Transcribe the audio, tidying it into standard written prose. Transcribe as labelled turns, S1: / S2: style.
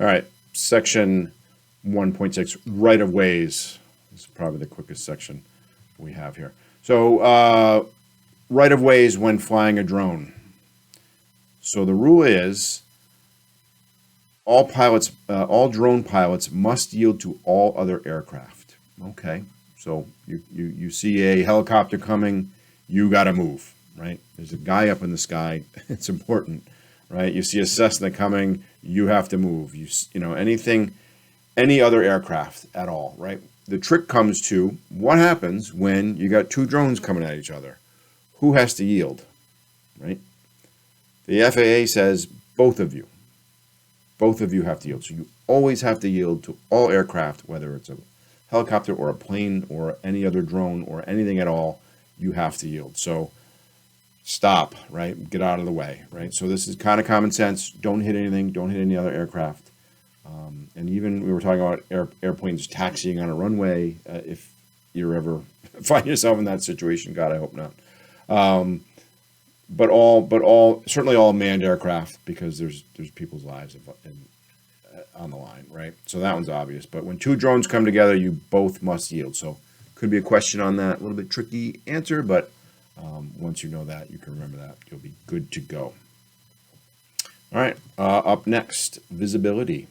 S1: All right, section 1.6, right-of-ways. This is probably the quickest section we have here. So right-of-ways when flying a drone. So the rule is all drone pilots must yield to all other aircraft. Okay, so you see a helicopter coming, you got to move, right? There's a guy up in the sky. It's important, right? You see a Cessna coming, you have to move. You know any other aircraft at all, right? The trick comes to what happens when you got two drones coming at each other. Who has to yield, right? The FAA says both of you. Both of you have to yield. So you always have to yield to all aircraft, whether it's a helicopter or a plane or any other drone or anything at all, you have to yield. So stop, right? Get out of the way, right? So this is kind of common sense. Don't hit anything. Don't hit any other aircraft. And even we were talking about airplanes taxiing on a runway. If you ever find yourself in that situation, God, I hope not. But certainly all manned aircraft, because there's people's lives on the line, right? So that one's obvious. But when two drones come together, you both must yield. So could be a question on that, a little bit tricky answer, but once you know that, you can remember that, you'll be good to go. All right, up next, visibility.